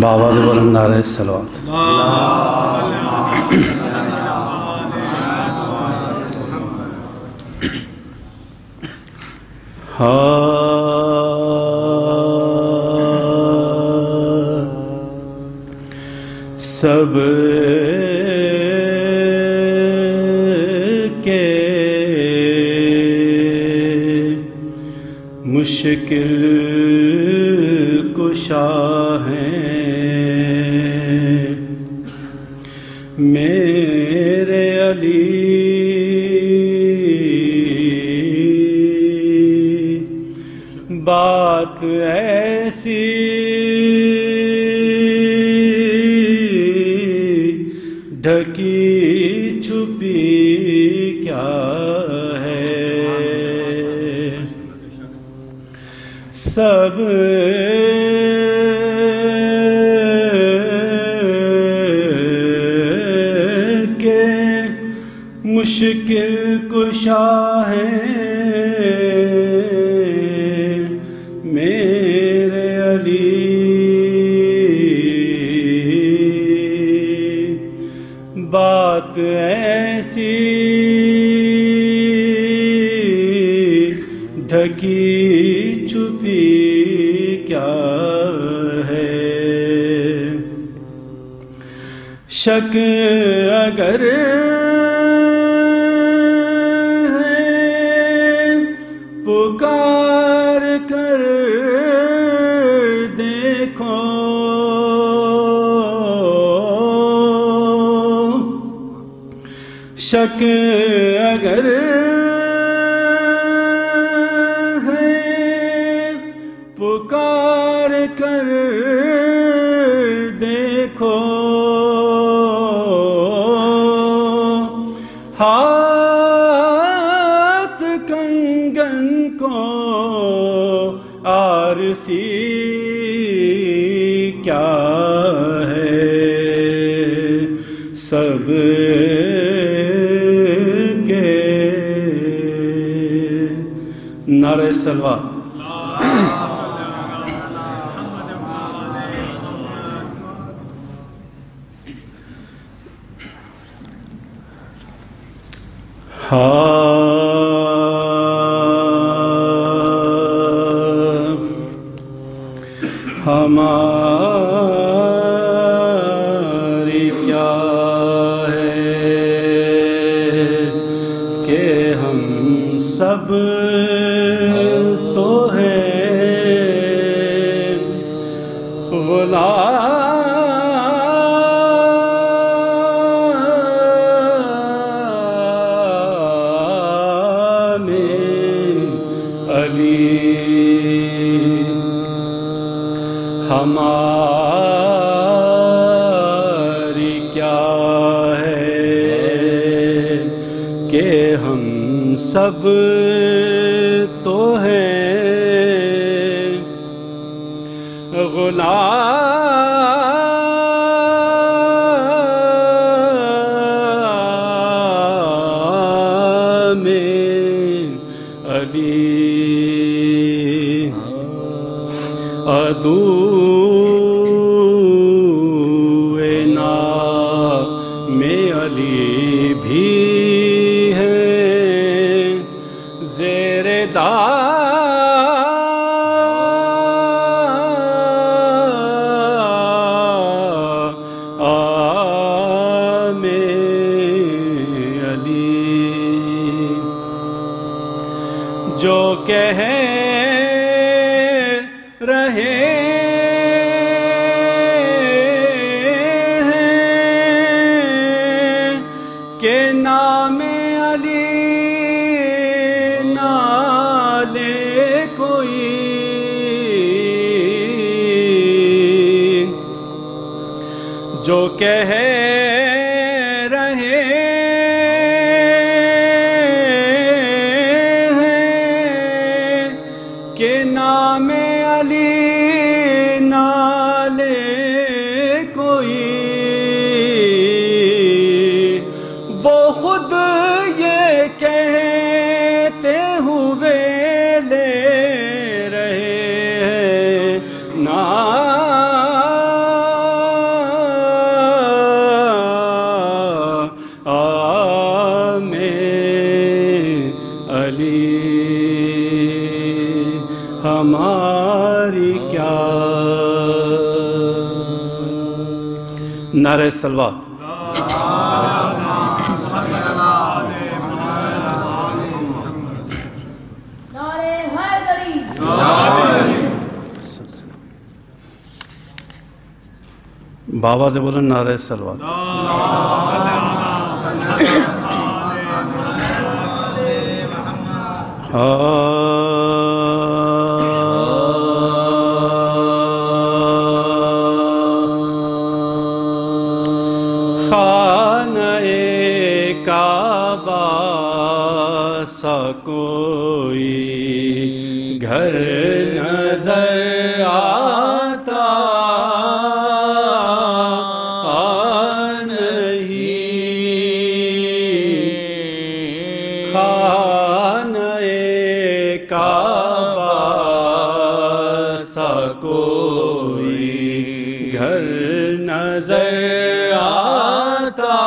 باواز بلند نعرہ صلوات۔ سب کے مشکل کشا ہیں میرے علی، بات ایسی ڈھکی چھپی کیا ہے، سب کے مشکل کشا ہیں میرے علی، بات ایسی ڈھکی چھپی کیا ہے، شک اگر ہے پکار کر دیکھو، شک اگر ہے پکار کر دیکھو، ہاتھ کنگن کو آرسی کیا ہے، سب نعرہ صلوات۔ ہماری کیا ہے کہ ہم سب تو ہیں غلام علی، ہماری کیا ہے کہ ہم سب تو ہیں غلام علی، عدونا میں علی بھی ہیں زیر دام علی، جو کہہ رہے کہ نام علی نہ لے کوئی، جو کہہ رہے ہیں کہ نام علی نہ لے کوئی، وہ خود یہ کہتے ہوئے لے رہے ہیں نام علی ہماری کیا نعرہ صلوات بابا سے بولیں نعرہ صلوات خانہ کعبہ سا کوئی گھر نظر آتا نہیں، خانہ کعبہ سا کوئی گھر نظر آتا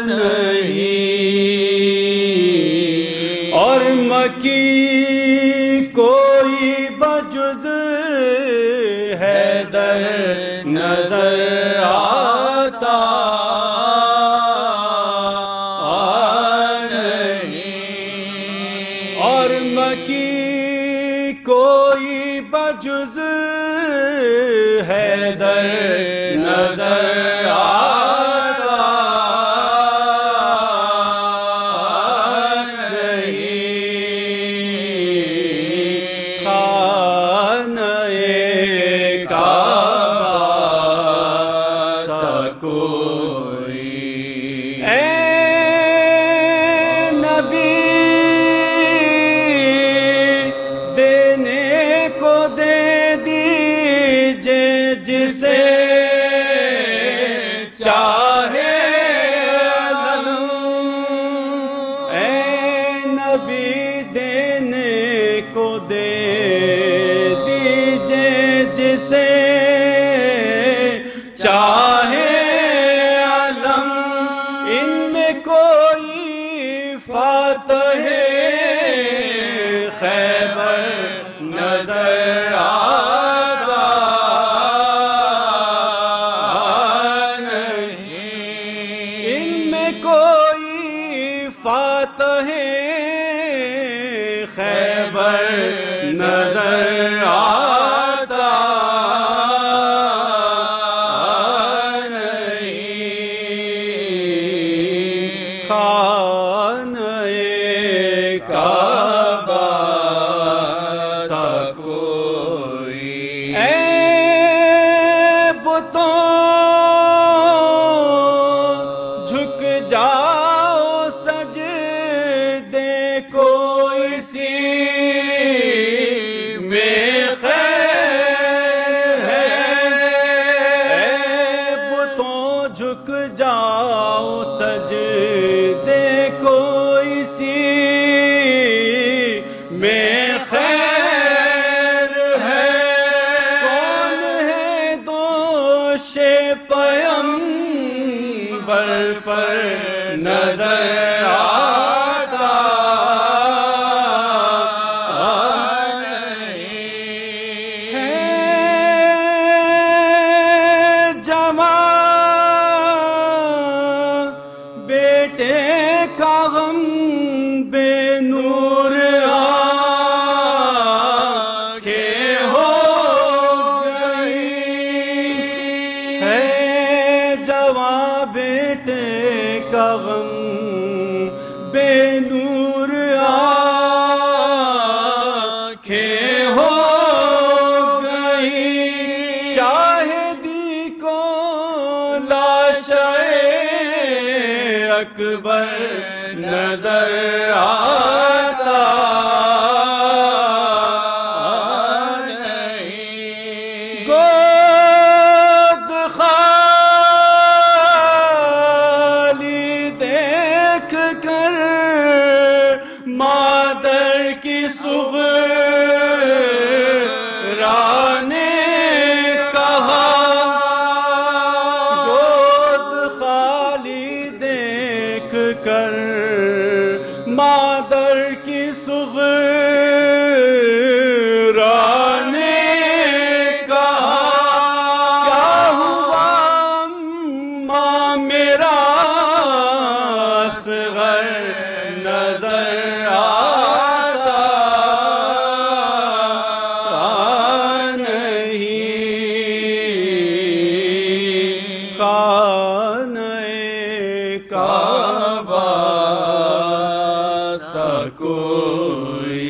نہیں، اور مکی کوئی بجز حیدر نظر آتا نہیں، اور مکی کوئی بجز حیدر نظر آتا نہیں، خانہ کعبہ سا کوئی اے نبی دینے کو دے دیجئے جسے چاہے علم، اے نبی دینے کو دے دیجئے جسے چاہے علم، ان میں کوئی فاتح خیبر نظر آتا نہیں، ان میں کوئی فاتح خیبر نظر آتا نہیں، خانہ کعبہ سا کوئی اے بتوں جھک جاؤ سجدے کو اسی میں خیر ہے، اے بتوں جھک جاؤ سجدے کو اسی میں خیر ہے، کون ہے دوش پیغمبر پر نظر آتا نہیں، ہے جمال بیٹے کا غم بے نور آنکھیں ہو گئی، ہے جواں بیٹے کا غم بے نور آنکھیں ہو گئی، شاہدی کو لاشِ اکبر نظر آتا نہیں، گود خالی دیکھ کر مادر کی صغرا نے کہا، گود خالی دیکھ کر مادر کی صغرا نے کہا کیا ہوا ماں میرا اصغر نظر آتا نہیں خانہ کعبہ سا کوئی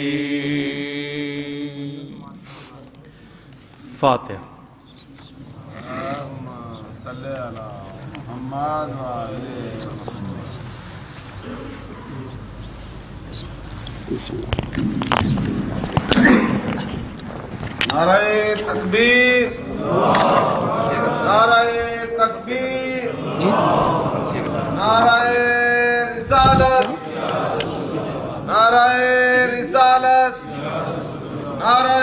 فاتحہ صلی اللہ محمد وعلى نعرہ تکبیر نعرہ تکبیر نعرہ رسالت نعرہ رسالت نعرہ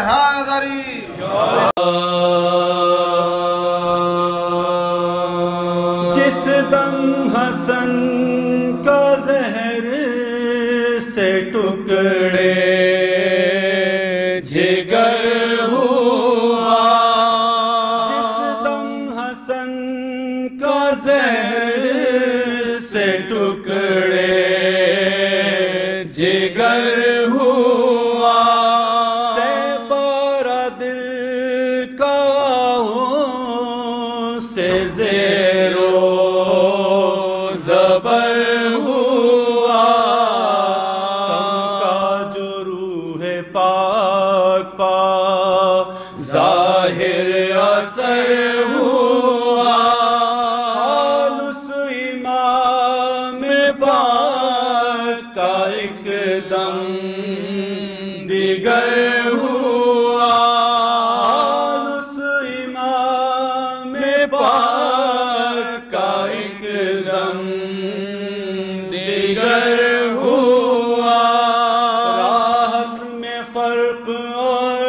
حیدری جس دم حسن کا زہر سے ٹکڑے جگر ہوا جس دم حسن کا زہر سے ٹکڑے جگر ہوا سے پارا دل کا سے زیرو زبر ہوا سب کا جو روح پاک پا ظاہر اثر ہوا حال اس امام پاک کا ایک دم دیگر ہوا حال اس امام پاک کا ایک دم دیگر ہوا راحت میں فرق اور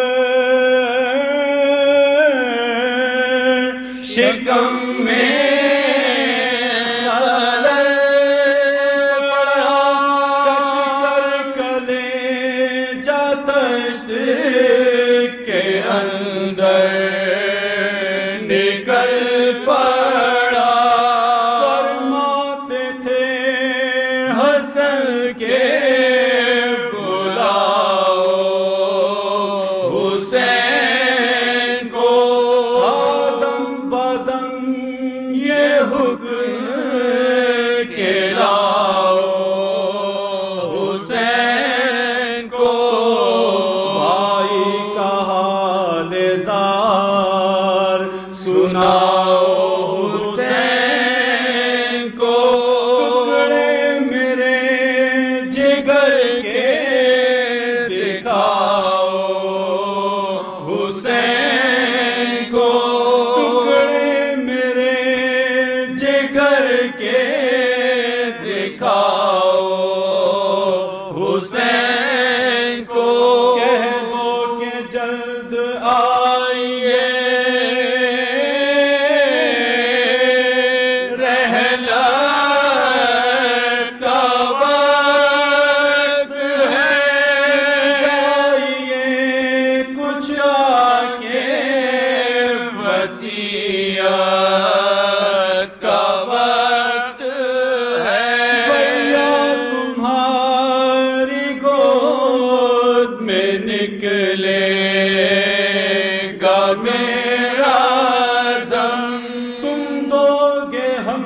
شکم میں کے اندر نکل پڑا فرماتے تھے حسن کے بلاؤ حسین کو آدم بدم یہ حکم کے لاؤ حسین کو سناؤ حسین کو ٹکڑے میرے جگر کے دکھاؤ حسین کو ٹکڑے میرے جگر کے دکھاؤ حسین کو کہہ دو کہ جلد آئیے وصیت کا وقت ہے بھیا تمہاری گود میں نکلے گا میرا دم تم دو گے ہم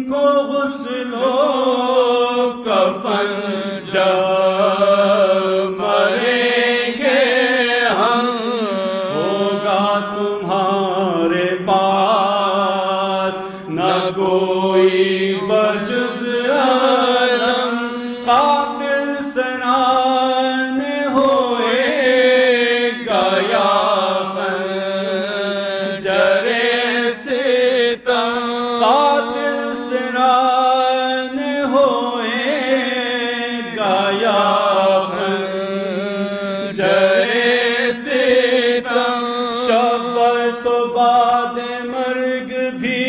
کو غسل و کفن جب مریں گے ہم ہوگا تمہارے پاس نہ کوئی بجز علم قاتل سنان ہوئے گا یا خنجر ستم قاتل سنان ہوئے گا یا خنجر ستم شبر تو بعد مرگ بھی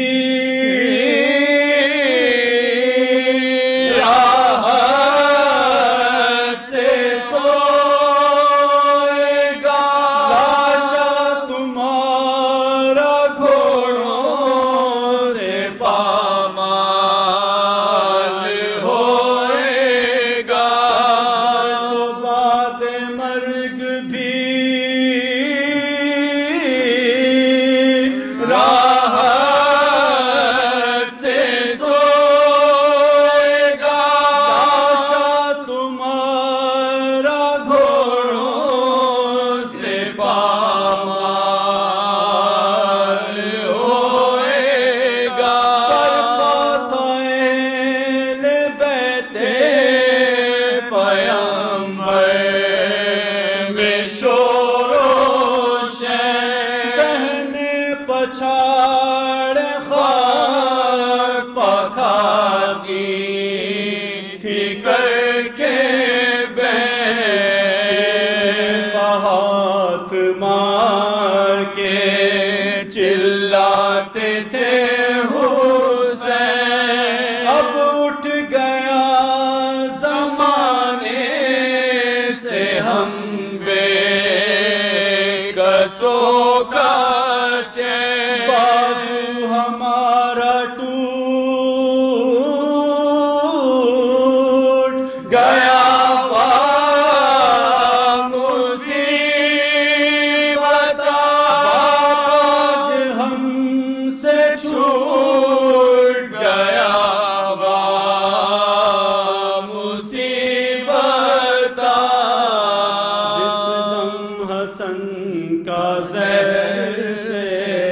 کا زہر سے